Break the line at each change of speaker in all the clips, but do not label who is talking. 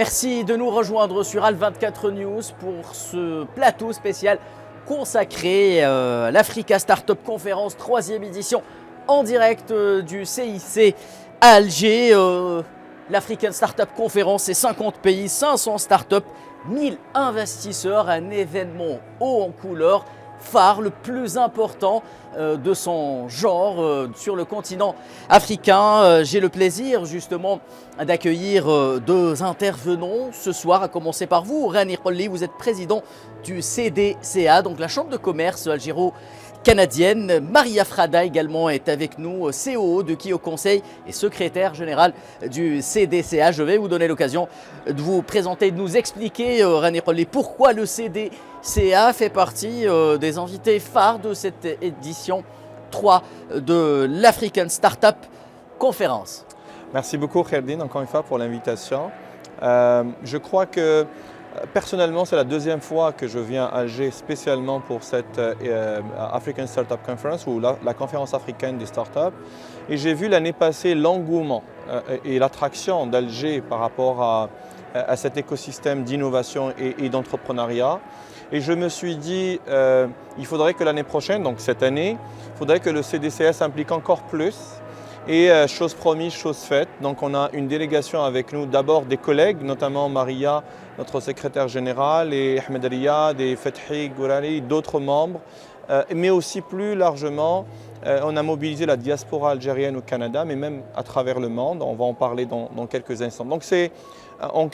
Merci de nous rejoindre sur Al24 News pour ce plateau spécial consacré à l'Africa Startup Conference 3e édition en direct du CIC à Alger. L'African Startup Conference, c'est 50 pays, 500 startups, 1000 investisseurs, un événement haut en couleur, phare, le plus important de son genre sur le continent africain. J'ai le plaisir justement d'accueillir deux intervenants ce soir, à commencer par vous, Rani Rolli, vous êtes président du CDCA, donc la Chambre de commerce algéro-canadienne. Maria Frada également est avec nous, COO de Kio Conseil et secrétaire général du CDCA. Je vais vous donner l'occasion de vous présenter, de nous expliquer, Rani Rolli, pourquoi le CDCA fait partie des invités phares de cette édition 3 de l'African Startup Conference.
Merci beaucoup Kherdine, encore une fois pour l'invitation. Je crois que personnellement, c'est la deuxième fois que je viens à Alger spécialement pour cette African Startup Conference ou la conférence africaine des startups. Et j'ai vu l'année passée l'engouement et l'attraction d'Alger par rapport à cet écosystème d'innovation et d'entrepreneuriat. Et je me suis dit, il faudrait que l'année prochaine, donc cette année, il faudrait que le CDCA s'implique encore plus. Et chose promise, chose faite. Donc on a une délégation avec nous, d'abord des collègues, notamment Maria, notre secrétaire générale, et Ahmed Riyad, et Fethi Gourali, d'autres membres. Mais aussi plus largement, on a mobilisé la diaspora algérienne au Canada, mais même à travers le monde. On va en parler dans quelques instants. Donc c'est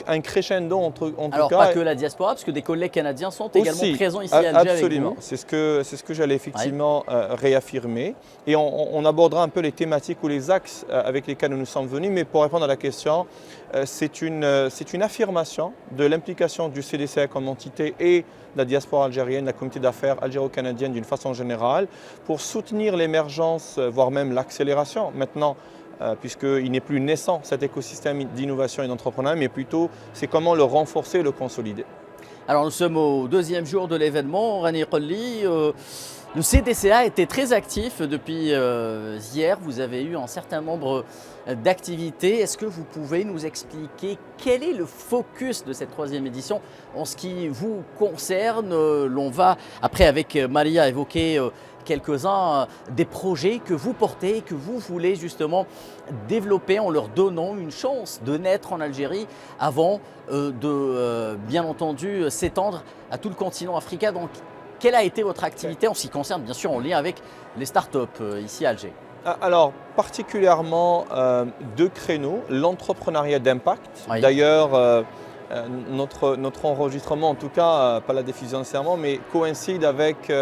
un crescendo en tout cas.
Alors pas que la diaspora, parce que des collègues canadiens sont également présents ici à Alger.
Absolument, c'est ce que j'allais effectivement réaffirmer. Et on abordera un peu les thématiques ou les axes avec lesquels nous sommes venus. Mais pour répondre à la question, c'est une affirmation de l'implication du CDCA comme entité et de la diaspora algérienne, la communauté d'affaires algéro-canadienne d'une façon générale, pour soutenir l'émergence, voire même l'accélération maintenant, puisqu'il n'est plus naissant cet écosystème d'innovation et d'entrepreneuriat, mais plutôt c'est comment le renforcer et le consolider.
Alors nous sommes au deuxième jour de l'événement, Rani Rolli. Le CDCA était très actif depuis hier, vous avez eu un certain nombre d'activités. Est-ce que vous pouvez nous expliquer quel est le focus de cette 3e édition en ce qui vous concerne? L'on va, après avec Maria, évoquer quelques-uns des projets que vous portez, que vous voulez justement développer en leur donnant une chance de naître en Algérie avant de, bien entendu, s'étendre à tout le continent africain. Donc, quelle a été votre activité en ce qui concerne, bien sûr, en lien avec les startups ici à Alger?
Alors, particulièrement deux créneaux, l'entrepreneuriat d'impact.
Oui.
D'ailleurs, notre enregistrement, en tout cas, pas la diffusion nécessairement, mais coïncide avec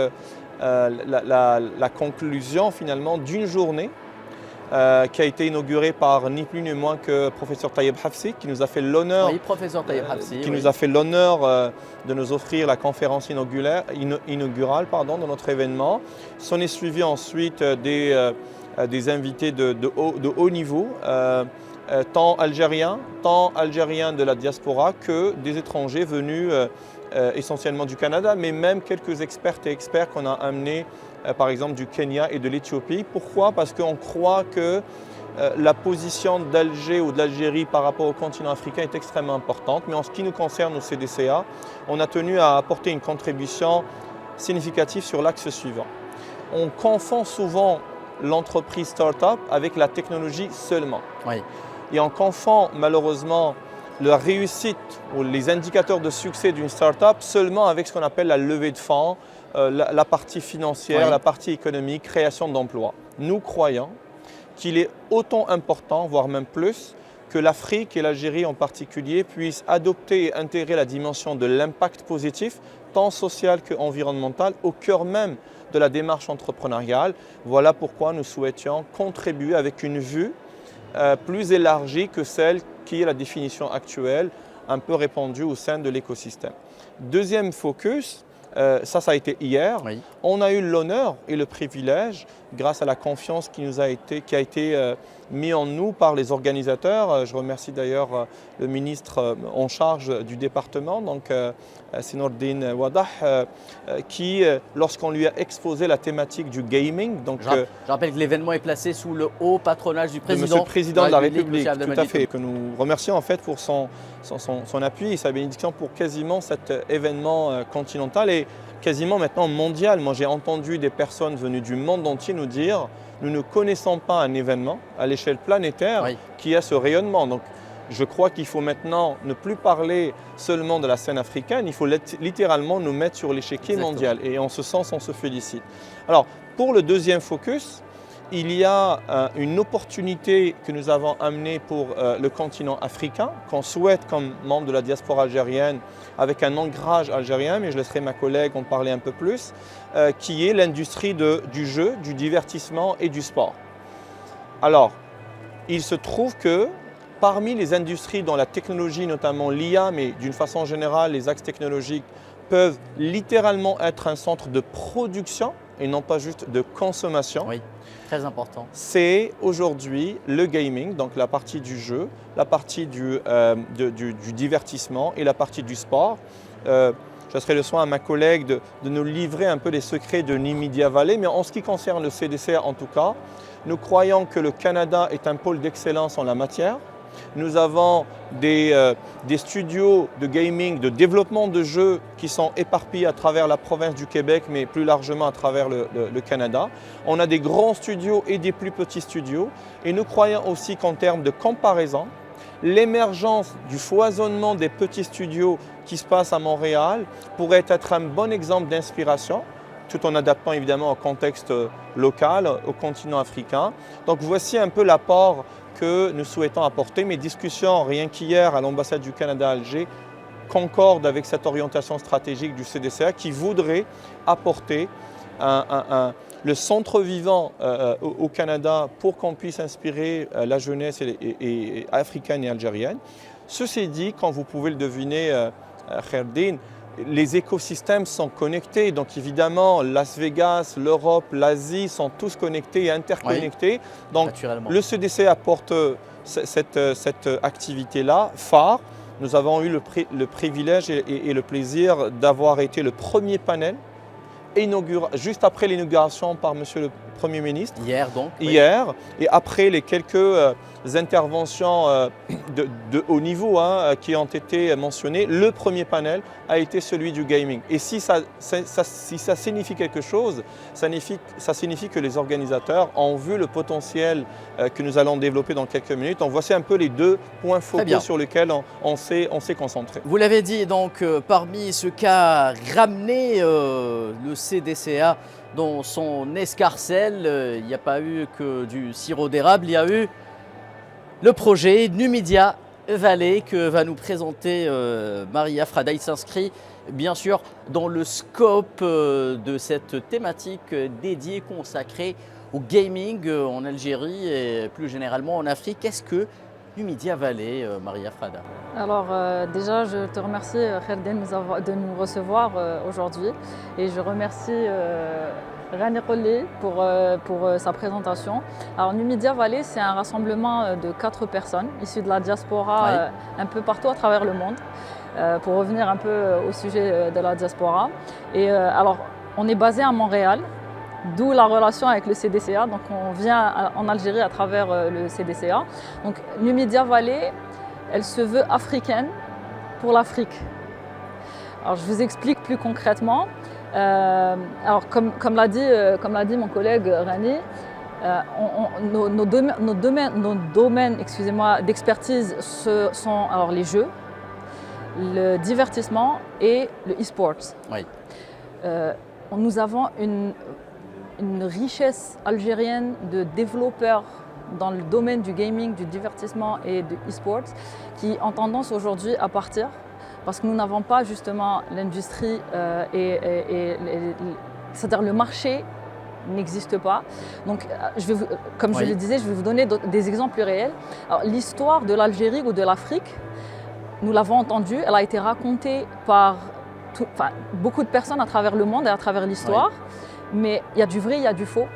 la conclusion finalement d'une journée qui a été inaugurée par ni plus ni moins que professeur Tayeb Hafsi, qui nous a fait l'honneur nous a fait l'honneur de nous offrir la conférence inaugurale de notre événement. S'en est suivi ensuite des invités de haut niveau, tant algériens de la diaspora que des étrangers venus essentiellement du Canada, mais même quelques expertes et experts qu'on a amenés, par exemple du Kenya et de l'Éthiopie. Pourquoi? Parce qu'on croit que la position d'Alger ou de l'Algérie par rapport au continent africain est extrêmement importante. Mais en ce qui nous concerne au CDCA, on a tenu à apporter une contribution significative sur l'axe suivant. On confond souvent l'entreprise start-up avec la technologie seulement.
Oui.
Et on confond malheureusement la réussite ou les indicateurs de succès d'une start-up seulement avec ce qu'on appelle la levée de fonds, la partie financière, oui, la partie économique, création d'emplois. Nous croyons qu'il est autant important, voire même plus, que l'Afrique et l'Algérie en particulier puissent adopter et intégrer la dimension de l'impact positif, tant social qu'environnemental, au cœur même de la démarche entrepreneuriale. Voilà pourquoi nous souhaitions contribuer avec une vue plus élargie que celle qui est la définition actuelle, un peu répandue au sein de l'écosystème. Deuxième focus, ça a été hier, oui. On a eu l'honneur et le privilège grâce à la confiance qui a été mise en nous par les organisateurs. Je remercie d'ailleurs le ministre en charge du département, donc Sinourdine Wadah, qui, lorsqu'on lui a exposé la thématique du gaming, donc
je rappelle que l'événement est placé sous le haut patronage du président,
Monsieur le Président de la République,
tout
à fait, que nous remercions en fait pour son appui et sa bénédiction pour quasiment cet événement continental et quasiment maintenant mondial. Moi, j'ai entendu des personnes venues du monde entier nous dire « nous ne connaissons pas un événement à l'échelle planétaire qui a ce rayonnement ». Donc, je crois qu'il faut maintenant ne plus parler seulement de la scène africaine, il faut littéralement nous mettre sur l'échiquier mondial et en ce sens, on se félicite. Alors, pour le deuxième focus, il y a une opportunité que nous avons amenée pour le continent africain, qu'on souhaite comme membre de la diaspora algérienne, avec un ancrage algérien, mais je laisserai ma collègue en parler un peu plus, qui est l'industrie du jeu, du divertissement et du sport. Alors, il se trouve que parmi les industries dont la technologie, notamment l'IA, mais d'une façon générale, les axes technologiques, peuvent littéralement être un centre de production et non pas juste de consommation.
Oui, très important.
C'est aujourd'hui le gaming, donc la partie du jeu, la partie du divertissement et la partie du sport. Je laisserai le soin à ma collègue de nous livrer un peu les secrets de Numidea Valley, mais en ce qui concerne le CDCA en tout cas, nous croyons que le Canada est un pôle d'excellence en la matière. Nous avons des studios de gaming, de développement de jeux qui sont éparpillés à travers la province du Québec, mais plus largement à travers le Canada. On a des grands studios et des plus petits studios. Et nous croyons aussi qu'en termes de comparaison, l'émergence du foisonnement des petits studios qui se passent à Montréal pourrait être un bon exemple d'inspiration, tout en adaptant évidemment au contexte local, au continent africain. Donc voici un peu l'apport que nous souhaitons apporter. Mes discussions, rien qu'hier à l'ambassade du Canada à Alger, concordent avec cette orientation stratégique du CDCA qui voudrait apporter le centre vivant au Canada pour qu'on puisse inspirer la jeunesse africaine et algérienne. Ceci dit, quand vous pouvez le deviner, Kherdine, les écosystèmes sont connectés, donc évidemment Las Vegas, l'Europe, l'Asie sont tous connectés et interconnectés. Donc le CDC apporte cette activité-là, phare. Nous avons eu le privilège et le plaisir d'avoir été le premier panel juste après l'inauguration par Monsieur le Premier ministre.
Hier donc.
Hier, et après les quelques interventions de haut niveau qui ont été mentionnées, le premier panel a été celui du gaming. Et si ça signifie quelque chose, ça signifie que les organisateurs ont vu le potentiel que nous allons développer dans quelques minutes. Donc voici un peu les deux points focaux sur lesquels on s'est concentré.
Vous l'avez dit, donc parmi ce qu'a ramené le CDCA dans son escarcelle, il n'y a pas eu que du sirop d'érable, il y a eu le projet Numidea Valley que va nous présenter Maria Frada. Il s'inscrit bien sûr dans le scope de cette thématique dédiée, consacrée au gaming en Algérie et plus généralement en Afrique. Qu'est-ce que Numidea Valley, Maria Frada?
Alors déjà, je te remercie Kherdine de nous recevoir aujourd'hui et je remercie Rani Rolli pour sa présentation. Alors Numidea Valley, c'est un rassemblement de 4 personnes issues de la diaspora un peu partout à travers le monde. Pour revenir un peu au sujet de la diaspora. Et alors, on est basé à Montréal, d'où la relation avec le CDCA. Donc on vient en Algérie à travers le CDCA. Donc Numidea Valley, elle se veut africaine pour l'Afrique. Alors je vous explique plus concrètement. Alors comme l'a dit mon collègue Rani, nos domaines d'expertise sont alors les jeux, le divertissement et le e-sports.
Oui.
Nous avons une richesse algérienne de développeurs dans le domaine du gaming, du divertissement et de e-sports qui ont tendance aujourd'hui à partir parce que nous n'avons pas justement l'industrie c'est-à-dire le marché n'existe pas. Donc, comme je le disais, je vais vous donner des exemples plus réels. L'histoire de l'Algérie ou de l'Afrique, nous l'avons entendue, elle a été racontée par beaucoup de personnes à travers le monde et à travers l'histoire, mais il y a du vrai, il y a du faux.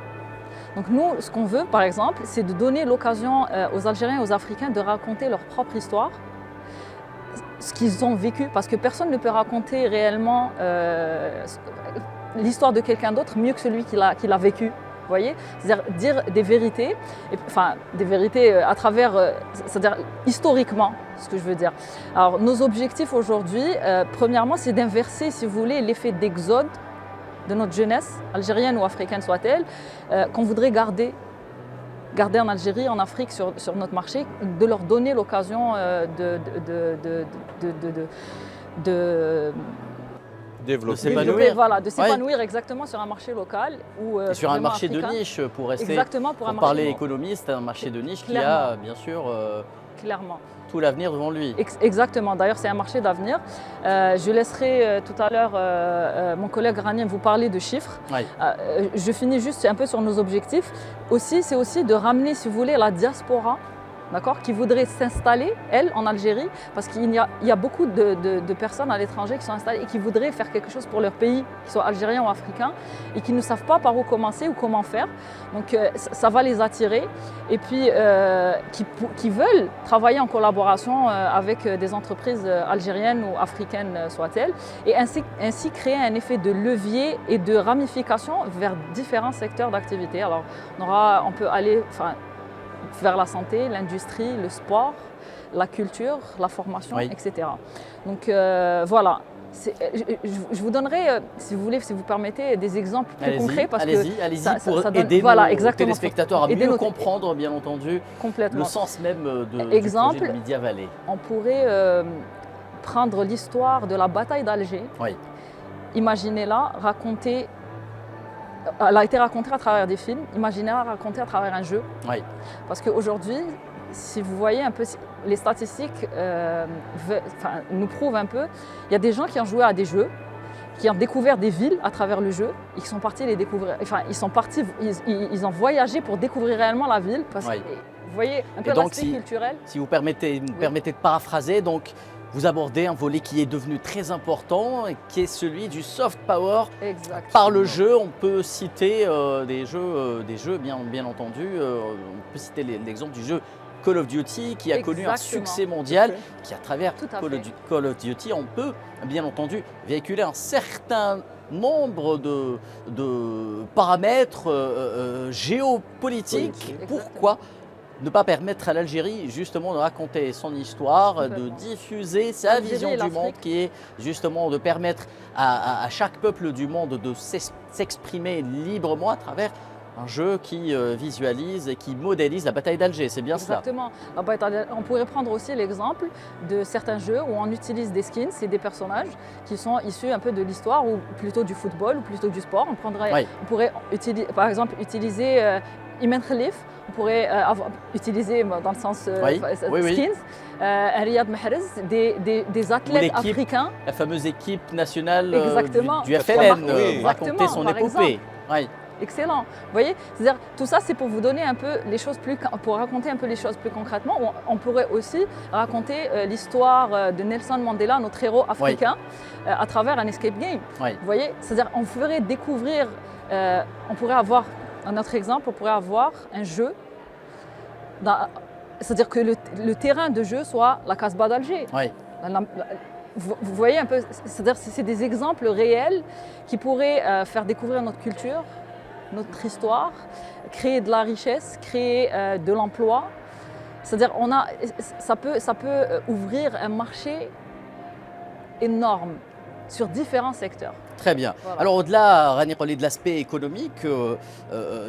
Donc nous, ce qu'on veut, par exemple, c'est de donner l'occasion aux Algériens et aux Africains de raconter leur propre histoire, ce qu'ils ont vécu, parce que personne ne peut raconter réellement l'histoire de quelqu'un d'autre mieux que celui qui l'a vécu. Vous voyez, c'est-à-dire dire des vérités, enfin des vérités à travers, c'est-à-dire historiquement, ce que je veux dire. Alors nos objectifs aujourd'hui, premièrement, c'est d'inverser, si vous voulez, l'effet d'exode de notre jeunesse, algérienne ou africaine soit-elle, qu'on voudrait garder en Algérie, en Afrique, sur notre marché, de leur donner l'occasion de
développer.
Voilà, de s'épanouir exactement sur un marché local ou
sur un marché
africain.
de niche, pour rester,
Exactement,
pour parler économiste, un marché de niche qui a bien sûr
clairement
tout l'avenir devant lui.
Exactement, d'ailleurs c'est un marché d'avenir. Je laisserai tout à l'heure mon collègue Ranim vous parler de chiffres.
Oui.
Je finis juste un peu sur nos objectifs. C'est aussi de ramener, si vous voulez, la diaspora, d'accord, qui voudrait s'installer, elle, en Algérie, parce qu'il y a beaucoup de personnes à l'étranger qui sont installées et qui voudraient faire quelque chose pour leur pays, qu'ils soient algériens ou africains, et qui ne savent pas par où commencer ou comment faire. Donc ça va les attirer, et puis qui veulent travailler en collaboration avec des entreprises algériennes ou africaines soient-elles, et ainsi créer un effet de levier et de ramification vers différents secteurs d'activité. Alors on peut aller vers la santé, l'industrie, le sport, la culture, la formation, etc. Donc voilà. Je vous donnerai, si vous voulez, si vous permettez, des exemples plus concrets.
Allez-y, pour aider nos téléspectateurs à mieux comprendre, bien entendu, le sens même du projet de Midi Valley.
On pourrait prendre l'histoire de la bataille d'Alger.
Oui.
Imaginez-la racontée. Elle a été racontée à travers des films, imaginez-la racontée à travers un jeu.
Oui.
Parce qu'aujourd'hui, si vous voyez un peu, les statistiques nous prouvent un peu, il y a des gens qui ont joué à des jeux, qui ont découvert des villes à travers le jeu, et qui sont partis les découvrir. Enfin, ils ont voyagé pour découvrir réellement la ville. Parce que, vous voyez un peu l'aspect culturel.
Si vous permettez de paraphraser, donc vous abordez un volet qui est devenu très important et qui est celui du soft power.
Exactement.
Par le jeu, on peut citer des jeux bien entendu. On peut citer l'exemple du jeu Call of Duty qui a connu un succès mondial, qui à travers Call of Duty, on peut bien entendu véhiculer un certain nombre de paramètres géopolitiques. Pourquoi ne pas permettre à l'Algérie justement de raconter son histoire, de diffuser sa vision du monde, qui est justement de permettre à chaque peuple du monde de s'exprimer librement à travers un jeu qui visualise et qui modélise la bataille d'Alger, c'est bien cela.
Exactement. On pourrait prendre aussi l'exemple de certains jeux où on utilise des skins et des personnages qui sont issus un peu de l'histoire ou plutôt du football ou plutôt du sport. On pourrait par exemple utiliser Imen Khalif, on pourrait utiliser dans le sens skins, Riyad Mahrez, des athlètes africains.
La fameuse équipe nationale du
FLN,
raconter son épopée.
Excellent. Vous voyez, c'est-à-dire tout ça, c'est pour vous donner un peu les choses pour raconter un peu les choses plus concrètement. On pourrait aussi raconter l'histoire de Nelson Mandela, notre héros africain, à travers un escape game. Vous voyez, c'est-à-dire on ferait découvrir, on pourrait avoir un autre exemple, on pourrait avoir un jeu, c'est-à-dire que le terrain de jeu soit la Casbah d'Alger. Vous voyez un peu, c'est-à-dire c'est des exemples réels qui pourraient faire découvrir notre culture, notre histoire, créer de la richesse, créer de l'emploi. C'est-à-dire ça peut ouvrir un marché énorme sur différents secteurs.
Très bien. Voilà. Alors au-delà, Rani Rolli, de l'aspect économique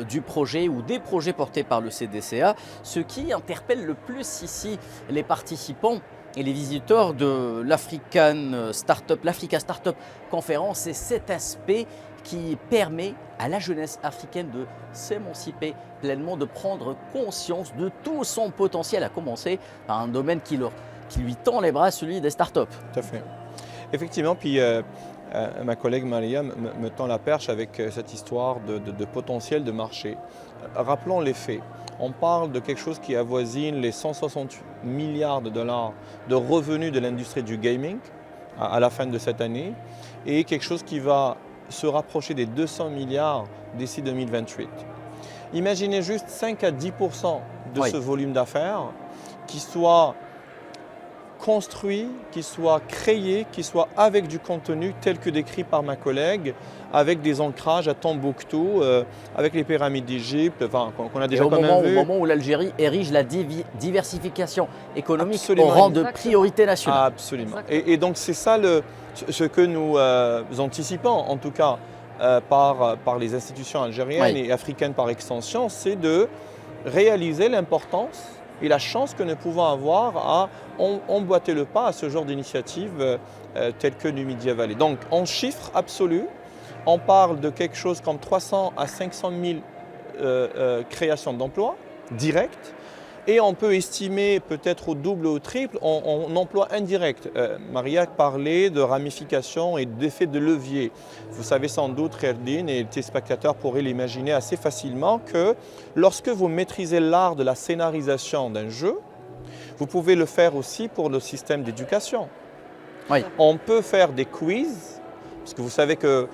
du projet ou des projets portés par le CDCA, ce qui interpelle le plus ici les participants et les visiteurs de l'Africa Startup Conférence, c'est cet aspect qui permet à la jeunesse africaine de s'émanciper pleinement, de prendre conscience de tout son potentiel, à commencer par un domaine qui lui tend les bras, celui des startups.
Tout à fait. Effectivement, puis ma collègue Maria me tend la perche avec cette histoire de potentiel de marché. Rappelons les faits. On parle de quelque chose qui avoisine les 160 milliards de dollars de revenus de l'industrie du gaming à la fin de cette année et quelque chose qui va se rapprocher des 200 milliards d'ici 2028. Imaginez juste 5 à 10% de
Oui.
ce volume d'affaires qui soit construit, qui soit créé, qui soit avec du contenu tel que décrit par ma collègue, avec des ancrages à Tombouctou, avec les pyramides d'Égypte, enfin, qu'on a
Et
déjà
au
quand même vu.
moment où l'Algérie érige la diversification économique
Absolument.
au rang de
Exactement.
priorité nationale.
Absolument.
Exactement.
Et donc c'est ça ce que nous anticipons, en tout cas par les institutions algériennes
Oui.
et africaines par extension, c'est de réaliser l'importance et la chance que nous pouvons avoir à emboîter le pas à ce genre d'initiative telle que Numidia Valley. Donc en chiffres absolus, on parle de quelque chose comme 300 à 500 000 créations d'emplois directs. Et on peut estimer peut-être au double ou au triple en emploi indirect. Maria parlait de ramification et d'effet de levier. Vous savez sans doute, Kherdine et les téléspectateurs pourraient l'imaginer assez facilement que lorsque vous maîtrisez l'art de la scénarisation d'un jeu, vous pouvez le faire aussi pour le système d'éducation.
Oui.
On peut faire des quiz, parce que vous savez que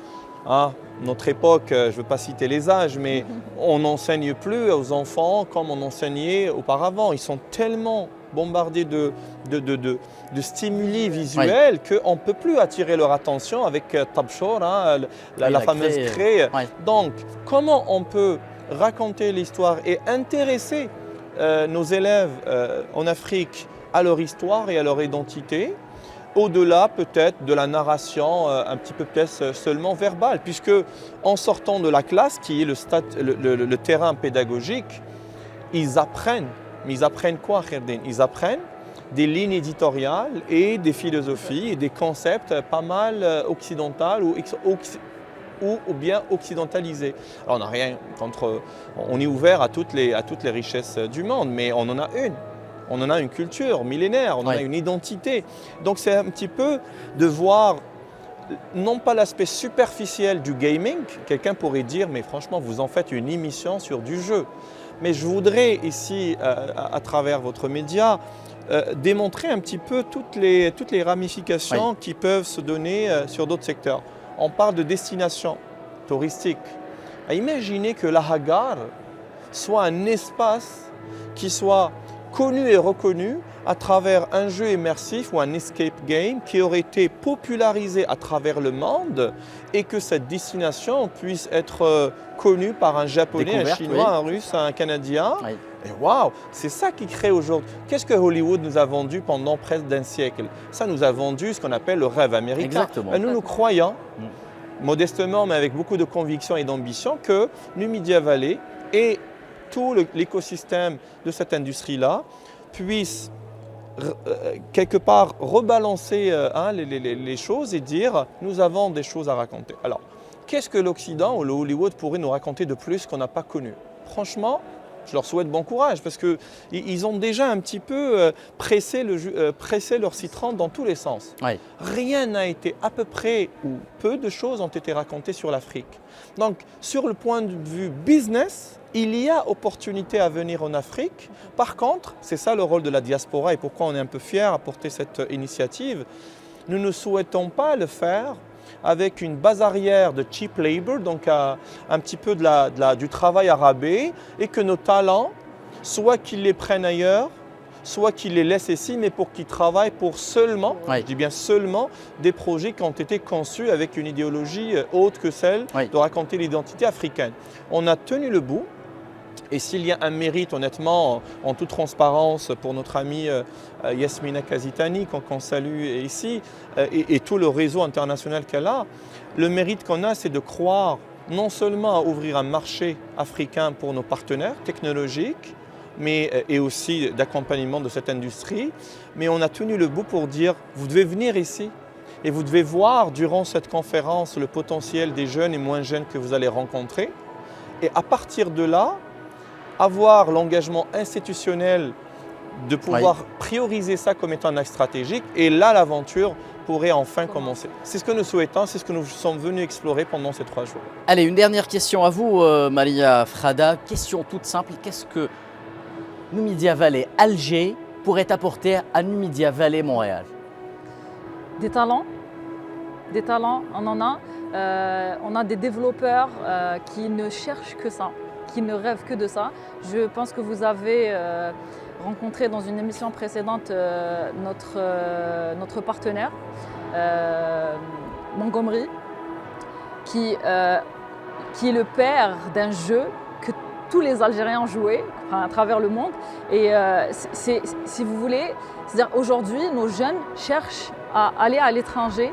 notre époque, je ne veux pas citer les âges, mais on n'enseigne plus aux enfants comme on enseignait auparavant. Ils sont tellement bombardés de stimuli visuels qu'on ne peut plus attirer leur attention avec Tabshor, la fameuse craie.
Ouais.
Donc, comment on peut raconter l'histoire et intéresser nos élèves en Afrique à leur histoire et à leur identité, au-delà peut-être de la narration un petit peu peut-être seulement verbale, puisque en sortant de la classe, qui est le terrain pédagogique, ils apprennent. Mais ils apprennent quoi, Kherdine? Ils apprennent des lignes éditoriales et des philosophies et des concepts pas mal occidentaux ou bien occidentalisés. Alors on n'a rien contre, on est ouvert à toutes les richesses du monde, mais on en a une. On en a une culture millénaire, on en a une identité. Donc c'est un petit peu de voir, non pas l'aspect superficiel du gaming, quelqu'un pourrait dire, mais franchement, vous en faites une émission sur du jeu. Mais je voudrais ici, à travers votre média, démontrer un petit peu toutes les ramifications qui peuvent se donner sur d'autres secteurs. On parle de destination touristique. Imaginez que la Hagar soit un espace qui soit connu et reconnu à travers un jeu immersif ou un escape game qui aurait été popularisé à travers le monde et que cette destination puisse être connue par un Japonais, un Chinois, un Russe, un Canadien. Oui. Et waouh, c'est ça qui crée aujourd'hui. Qu'est-ce que Hollywood nous a vendu pendant presque d'un siècle? Ça nous a vendu ce qu'on appelle le rêve américain.
Exactement.
Et nous croyons, modestement mais avec beaucoup de conviction et d'ambition, que Numidia Valley est tout l'écosystème de cette industrie-là puisse quelque part rebalancer les choses et dire nous avons des choses à raconter. Alors, qu'est-ce que l'Occident ou le Hollywood pourrait nous raconter de plus qu'on n'a pas connu? Franchement, je leur souhaite bon courage parce qu'ils ont déjà un petit peu pressé leur citron dans tous les sens. Oui. Rien n'a été à peu près, ou peu de choses ont été racontées sur l'Afrique. Donc, sur le point de vue business, il y a opportunité à venir en Afrique. Par contre, c'est ça le rôle de la diaspora et pourquoi on est un peu fiers à porter cette initiative. Nous ne souhaitons pas le faire avec une base arrière de cheap labor, donc un petit peu du travail à rabais, et que nos talents, soit qu'ils les prennent ailleurs, soit qu'ils les laissent ici, mais pour qu'ils travaillent pour seulement, je dis bien seulement, des projets qui ont été conçus avec une idéologie autre que celle de raconter l'identité africaine. On a tenu le bout. Et s'il y a un mérite, honnêtement, en toute transparence, pour notre amie Yasmina Kazitani, qu'on salue ici, et tout le réseau international qu'elle a, le mérite qu'on a, c'est de croire non seulement à ouvrir un marché africain pour nos partenaires technologiques, et aussi d'accompagnement de cette industrie, mais on a tenu le bout pour dire, vous devez venir ici, et vous devez voir durant cette conférence le potentiel des jeunes et moins jeunes que vous allez rencontrer, et à partir de là, avoir l'engagement institutionnel de pouvoir prioriser ça comme étant un axe stratégique. Et là, l'aventure pourrait enfin commencer. C'est ce que nous souhaitons, c'est ce que nous sommes venus explorer pendant ces 3 jours.
Allez, une dernière question à vous, Maria Frada. Question toute simple. Qu'est-ce que Numidia Valley Alger pourrait apporter à Numidia Valley Montréal?
Des talents, on en a. On a des développeurs qui ne cherchent que ça. qui ne rêvent que de ça. Je pense que vous avez rencontré dans une émission précédente notre partenaire, Montgomery, qui est le père d'un jeu que tous les Algériens jouaient à travers le monde. Et si vous voulez, c'est-à-dire aujourd'hui, nos jeunes cherchent à aller à l'étranger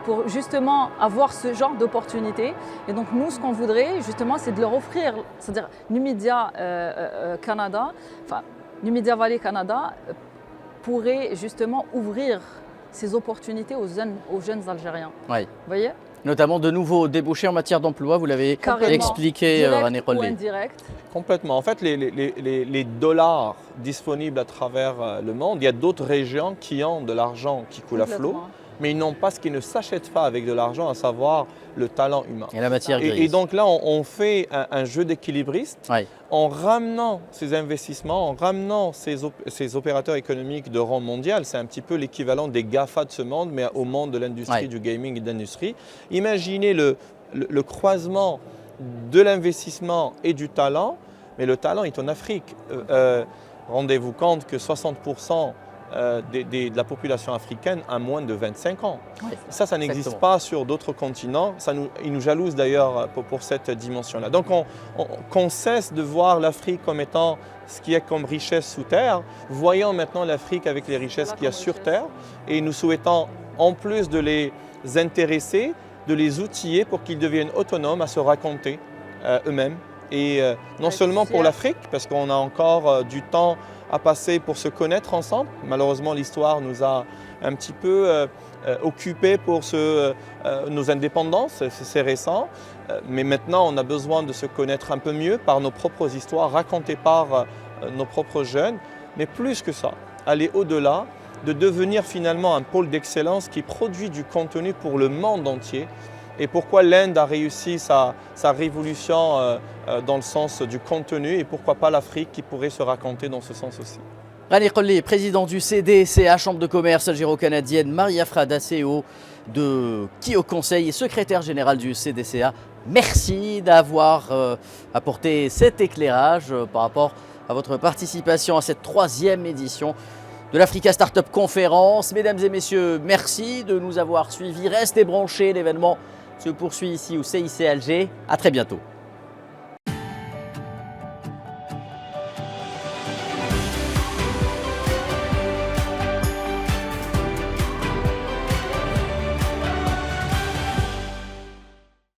pour justement avoir ce genre d'opportunités. Et donc nous, ce qu'on voudrait justement, c'est de leur offrir, c'est-à-dire Numidia Canada, enfin Numidia Valley Canada pourrait justement ouvrir ces opportunités aux jeunes Algériens.
Oui.
Vous voyez ?
Notamment de nouveaux débouchés en matière d'emploi, vous l'avez expliqué, René
Direct ou
Rollet.
indirect.
Complètement. En fait, les dollars disponibles à travers le monde, il y a d'autres régions qui ont de l'argent qui coule à flot, mais ils n'ont pas ce qui ne s'achète pas avec de l'argent, à savoir le talent humain.
Et la matière grise.
Et donc là, on fait un jeu d'équilibriste en ramenant ces investissements, en ramenant ces opérateurs économiques de rang mondial. C'est un petit peu l'équivalent des GAFA de ce monde, mais au monde de l'industrie, du gaming et de l'industrie. Imaginez le croisement de l'investissement et du talent, mais le talent est en Afrique. Rendez-vous compte que 60% de la population africaine a moins de 25 ans.
Oui,
ça n'existe pas sur d'autres continents. Ils nous jalousent d'ailleurs pour cette dimension-là. Donc qu'on cesse de voir l'Afrique comme étant ce qui est comme richesse sous terre. Voyons maintenant l'Afrique avec les richesses qu'il y a sur terre et nous souhaitons en plus de les intéresser, de les outiller pour qu'ils deviennent autonomes à se raconter eux-mêmes. Et non seulement pour l'Afrique, parce qu'on a encore du temps à passer pour se connaître ensemble. Malheureusement, l'histoire nous a un petit peu occupés pour nos indépendances, c'est récent. Mais maintenant, on a besoin de se connaître un peu mieux par nos propres histoires, racontées par nos propres jeunes. Mais plus que ça, aller au-delà, de devenir finalement un pôle d'excellence qui produit du contenu pour le monde entier. Et pourquoi l'Inde a réussi sa révolution dans le sens du contenu et pourquoi pas l'Afrique qui pourrait se raconter dans ce sens aussi.
René Rollet, président du CDCA, Chambre de commerce algéro-canadienne, Marie-Afra, CEO de Kio Conseil et secrétaire général du CDCA. Merci d'avoir apporté cet éclairage par rapport à votre participation à cette 3e édition de l'Africa Startup Conférence. Mesdames et messieurs, merci de nous avoir suivis. Restez branchés, l'événement se poursuit ici au CIC Alger. À très bientôt.